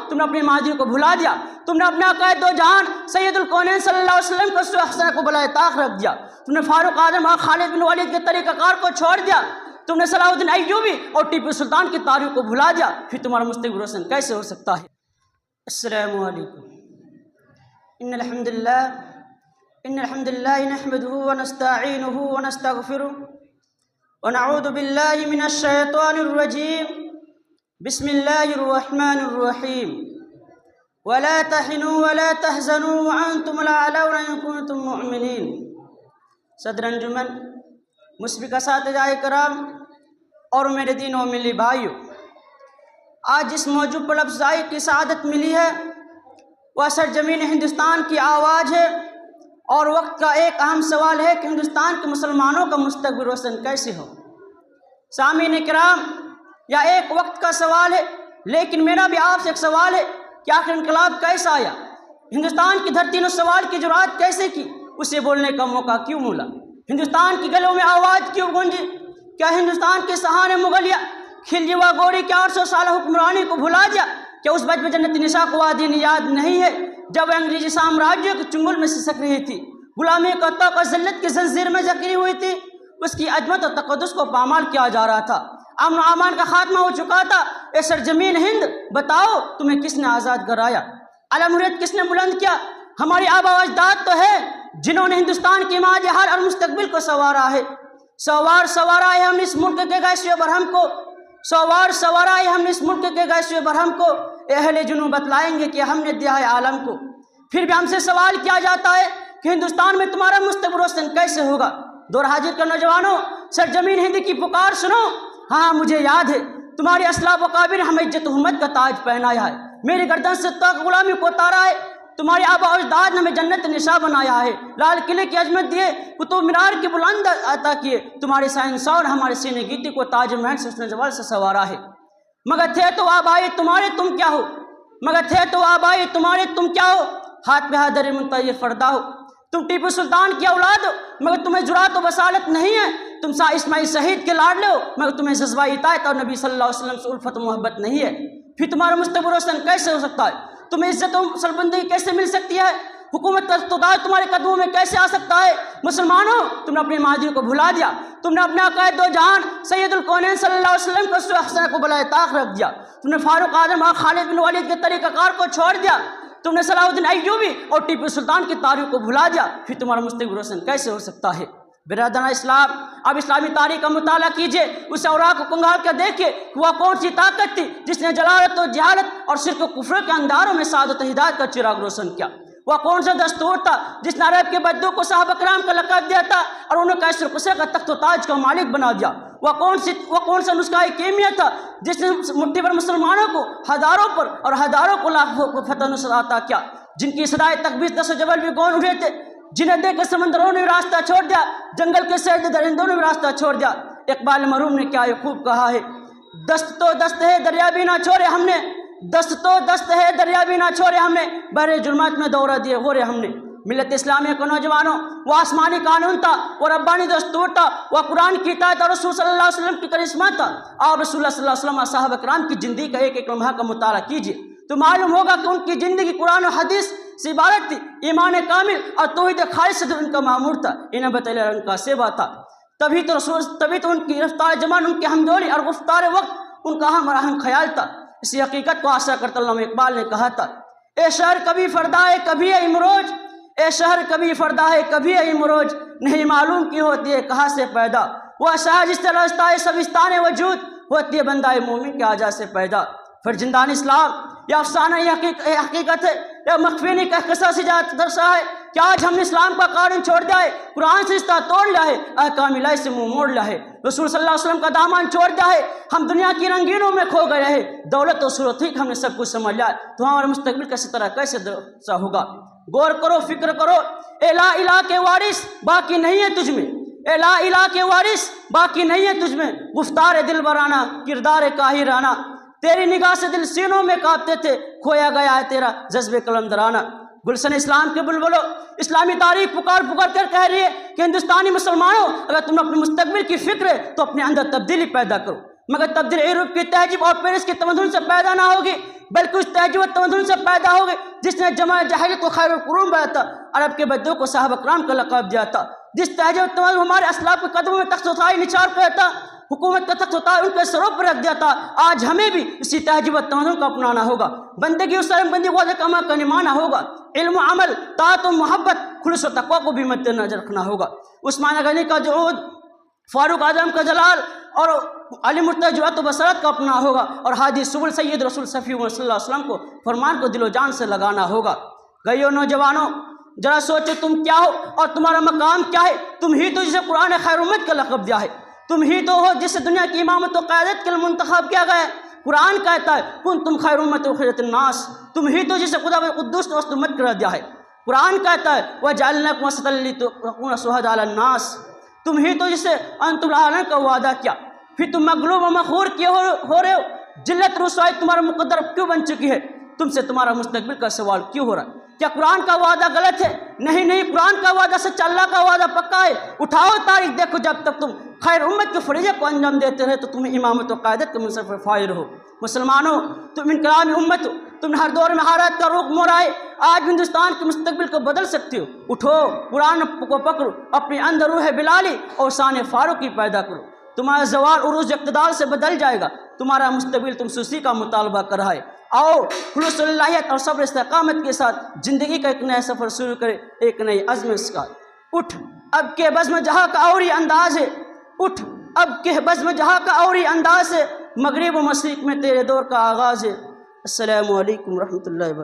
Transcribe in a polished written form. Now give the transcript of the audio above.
تم نے اپنی ماضی کو بھلا دیا، تم نے اپنے عقائد دو جہان سید الکونین صلی اللہ علیہ وسلم کو اسوہ حسنہ کو بالائے طاق رکھ دیا، تم نے فاروق اعظم اور خالد بن ولید کے طریقہ کار کو چھوڑ دیا، تم نے صلاح الدین ایوبی اور ٹیپو سلطان کی تاریخ کو بھلا دیا، پھر تمہارا مستقبل روشن کیسے ہو سکتا ہے؟ السلام علیکم۔ ان الحمد للہ نحمده ونستعینه ونستغفره ونعوذ باللہ من الشیطان الرجیم، بسم اللہ الرحمن الرحیم، ولا تہنوا ولا تحزنوا وانتم الاعلون ان کنتم مؤمنین۔ صدر انجمن، مسبق اساتذہ کرام اور میرے دین و ملی بھائیوں، آج جس موضوع پر افزائی کی سعادت ملی ہے وہ سرزمین ہندوستان کی آواز ہے، اور وقت کا ایک اہم سوال ہے کہ ہندوستان کے مسلمانوں کا مستقبل روشن کیسے ہو۔ سامعین کرام، یہ ایک وقت کا سوال ہے، لیکن میرا بھی آپ سے ایک سوال ہے کہ آخر انقلاب کیسا آیا؟ ہندوستان کی دھرتی نے سوال کی جرات کیسے کی؟ اسے بولنے کا موقع کیوں ملا؟ ہندوستان کی گلوں میں آواز کیوں گونجی؟ کیا ہندوستان کے سہانے مغلیہ کھل جوا گوری کے 800 سالہ حکمرانی کو بھلا دیا؟ کیا اس بچ میں جنت نساء کو وادی یاد نہیں ہے جب انگریزی سامراجیوں کے چنگل میں سسک رہی تھی، غلامی کا توق اور ذلت کی زنجیر میں جکڑی ہوئی تھی، اس کی عظمت اور تقدس کو پامال کیا جا رہا تھا، امن و امان کا خاتمہ ہو چکا تھا۔ اے سرزمین ہند، بتاؤ تمہیں کس نے آزاد کرایا؟ علم حریت کس نے بلند کیا؟ ہماری آبا و اجداد تو ہے جنہوں نے ہندوستان کی ماضی حال اور مستقبل کو سنوارا ہے۔ سوارا ہے ہم نے اس ملک کے گیسوئے برہم کو، سوارا ہے ہم نے اس ملک کے گیسوئے برہم کو، اہل جنوب بتلائیں گے کہ ہم نے دیا ہے عالم کو۔ پھر بھی ہم سے سوال کیا جاتا ہے کہ ہندوستان میں تمہارا مستقبل روشن کیسے ہوگا؟ دور حاضر کے نوجوانوں، سرزمین ہند کی پکار سنو۔ ہاں، مجھے یاد ہے تمہاری اسلاف و کابر ہمیں عزت و حرمت کا تاج پہنایا ہے، میری گردن سے توق غلامی کو اتارا ہے، تمہاری آبا و اجداد نے ہمیں جنت نشاں بنایا ہے، لال قلعے کی عظمت دیے، قطب مینار کی بلند عطا کیے، تمہارے سائنسدان ہمارے سینے گیتی کو تاج محل سے حسن جمال سے سنوارا ہے۔ مگر تھے تو آبائی تمہارے تم کیا ہو؟ مگر تھے تو آبائی تمہارے تم کیا ہو؟ ہاتھ پہ ہاتھ منتظر فردا ہو، تم ٹیپو سلطان کی اولاد ہو، مگر تمہیں جرات و بصالت نہیں ہے، تم اسماعیل شہید کے لاڈلے ہو، مگر تمہیں جذبہ اطاعت اور نبی صلی اللہ علیہ وسلم سے الفت و محبت نہیں ہے، پھر تمہارا مستقبل روشن کیسے ہو سکتا ہے؟ تمہیں عزت و سربلندی کیسے مل سکتی ہے؟ حکومت کا اقتدار تمہارے قدموں میں کیسے آ سکتا ہے؟ مسلمانوں، تم نے اپنی ماضی کو بھلا دیا، تم نے اپنے عقائد دو جہان سید الکونین صلی اللہ علیہ وسلم کو اسوہ حسنہ کو بالائے طاق رکھ دیا، تم نے فاروق اعظم اور خالد بن ولید کے طریقہ کار کو چھوڑ دیا، تم نے صلاح الدین ایوبی اور ٹیپو سلطان کی تاریخ کو بھلا دیا، پھر تمہارا مستقبل روشن کیسے ہو سکتا ہے؟ برادران اسلام، اب اسلامی تاریخ کا مطالعہ کیجئے، اس اوراق کو کنگال کر دیکھیے کہ وہ کون سی طاقت تھی جس نے جلالت و جہالت اور شرک و کفر کے اندھاروں میں سعادت و ہدایت کا چراغ روشن کیا؟ وہ کون سا دستور تھا جس نے عرب کے بدو کو صحابہ کرام کا لقب دیا تھا اور انہیں کیسر قصے کا تخت و تاج کا مالک بنا دیا؟ وہ کون سا نسخہ کیمیا تھا جس نے مٹھی پر مسلمانوں کو ہزاروں پر اور ہزاروں کو لاکھوں کو فتح نصرت عطا کیا؟ جن کی صدائے تکبیر دس و جبل بھی گون اٹھے تھے، جنہیں دیکھ کر سمندروں نے بھی راستہ چھوڑ دیا، جنگل کے سیر درندوں نے بھی راستہ چھوڑ دیا۔ اقبال مرحوم نے کیا یہ خوب کہا ہے، دست تو دست ہے دریا بھی نہ چھوڑے ہم نے، دست تو دست ہے دریا بھی نہ چھوڑے ہم نے، بحر ظلمات میں دورہ دیے غورے ہم نے۔ ملت اسلامیہ کے نوجوانوں، وہ آسمانی قانون تھا، وہ ربانی دستور تھا، وہ قرآن کی اطاعت اور رسول صلی اللہ علیہ وسلم کی کرشمہ تھا۔ آپ رسول اللہ صلی اللہ علیہ وسلم اور صحابہ کرام کی زندگی کا ایک ایک لمحہ کا مطالعہ کیجیے تو معلوم ہوگا کہ ان کی زندگی قرآن و حدیث سے عبارت تھی، ایمان کامل اور توحید خالص سے ان کا معمور تھا، انہیں بطیلہ ان کا سیوا تھا۔ تبھی تو ان کی رفتار جمان، ان کی ہمدولی اور گفتار وقت ان کا اہم خیال تھا۔ اسی حقیقت کو آشا کرتا علامہ اقبال نے کہا تھا، اے شہر کبھی فردا ہے کبھی ہے امروج، اے شہر کبھی فردا ہے کبھی ہے امروج، نہیں معلوم کی ہوتی ہے کہاں سے پیدا، وہ شہر جس سے رستہ ہے سبستان وجود، ہوتی ہے بندہ مومن کے آجا سے پیدا۔ پھر زندان اسلام، یہ افسانہ یہ حقیقت ہے، یہ مخفینی کا قصص درسا ہے کہ آج ہم نے اسلام کا قانون چھوڑ دیا ہے، قرآن سے رشتہ توڑ لیا ہے، احکام الہی سے منہ موڑ لیا ہے، رسول صلی اللہ علیہ وسلم کا دامن چھوڑ دیا ہے، ہم دنیا کی رنگینوں میں کھو گئے ہیں، دولت و صورت ہی ہم نے سب کچھ سمجھ لیا ہے، تو ہمارا مستقبل کیسے طرح کیسے درسا ہوگا؟ غور کرو، فکر کرو، اے لا الہ کے وارث باقی نہیں ہے تجھ میں، اے لا الہ کے وارث باقی نہیں ہے تجھ میں، گفتار دل برانہ کردار کاہرانہ، تیری نگاہ سے دل سینوں میں کانپتے تھے، کھویا گیا ہے تیرا جذب قلم درانہ۔ گلشن اسلام کے بلبلو، اسلامی تاریخ پکار پکار کر کہہ رہی ہے کہ ہندوستانی مسلمانوں، اگر تم اپنے مستقبل کی فکر ہے تو اپنے اندر تبدیلی پیدا کرو، مگر تبدیل یورپ کی تہذیب اور پیرس کے تمدن سے پیدا نہ ہوگی، بلکہ اس تہذیب و تمدن سے پیدا ہوگی جس نے جماع جاہلیت کو خیر القرون بنایا تھا، عرب کے بدو کو صحابہ کرام کا لقب دیا تھا، جس تہذیب و تمدن ہمارے اسلاف کے قدموں میں تخت وطائی نچار کیا تھا، حکومت کا تخت وطائی ان کے سروں پر رکھ دیا تھا، آج ہمیں بھی اسی تہذیب و تمدن کو اپنانا ہوگا، بندگی اور سرم بندی وعدہ کما کا نمانا ہوگا، علم و عمل، طاعت و محبت، خلوص و تقوی کو بھی مد نظر رکھنا ہوگا۔ عثمان غنی کا جہود، فاروق اعظم کا جلال اور علی مرتضی جرأت و بصارت کا اپنا ہوگا، اور ہادی سبل سید رسول صفی صلی اللہ علیہ وسلم کو فرمان کو دل و جان سے لگانا ہوگا۔ گئیو نوجوانوں، ذرا سوچو تم کیا ہو اور تمہارا مقام کیا ہے؟ تم ہی تو جسے قرآن خیر امت کا لقب دیا ہے، تم ہی تو ہو جسے دنیا کی امامت و قیادت کے لیے منتخب کیا گیا ہے۔ قرآن کہتا ہے کن تم خیر امت اخرجت الناس، تم ہی تو جسے خدا قدوس نے وسط امت قرار دیا ہے۔ قرآن کہتا ہے وجعلناکم وسطا لتکونوا شہداء علی الناس، تم ہی تو جسے انتم العالمین کا وعدہ کیا، پھر تم مغلوب و مخور کیوں ہو رہے ہو؟ ذلت رسوائی تمہارا مقدر کیوں بن چکی ہے؟ تم سے تمہارا مستقبل کا سوال کیوں ہو رہا ہے؟ کیا قرآن کا وعدہ غلط ہے؟ نہیں، قرآن کا وعدہ سچا، اللہ کا وعدہ پکا ہے۔ اٹھاؤ تاریخ، دیکھو جب تک تم خیر امت کے فریضے کو انجام دیتے رہے تو تمہیں امامت و قیادت کے منصب پر فائر ہو۔ مسلمانوں، تم انقلابی امت ہو، تم ہر دور میں حالات کا رخ موڑ آئے، آج ہندوستان کے مستقبل کو بدل سکتے ہو۔ اٹھو، قرآن کو پکڑو، اپنے اندر روح بلالی اور شان فاروقی پیدا کرو، تمہارا زوال عروج اقتدار سے بدل جائے گا، تمہارا مستقبل تم سے اسی کا مطالبہ کر رہا ہے۔ آؤ خلوص اللہیت اور صبر استقامت کے ساتھ زندگی کا ایک نیا سفر شروع کرے، ایک نئی عزم کے ساتھ۔ اٹھ، اب کے بزم جہاں کا اور ہی انداز ہے، اٹھ اب کے بزم جہاں کا اور ہی انداز ہے، مغرب و مشرق میں تیرے دور کا آغاز ہے۔ السلام علیکم ورحمۃ اللہ وبرکاتہ۔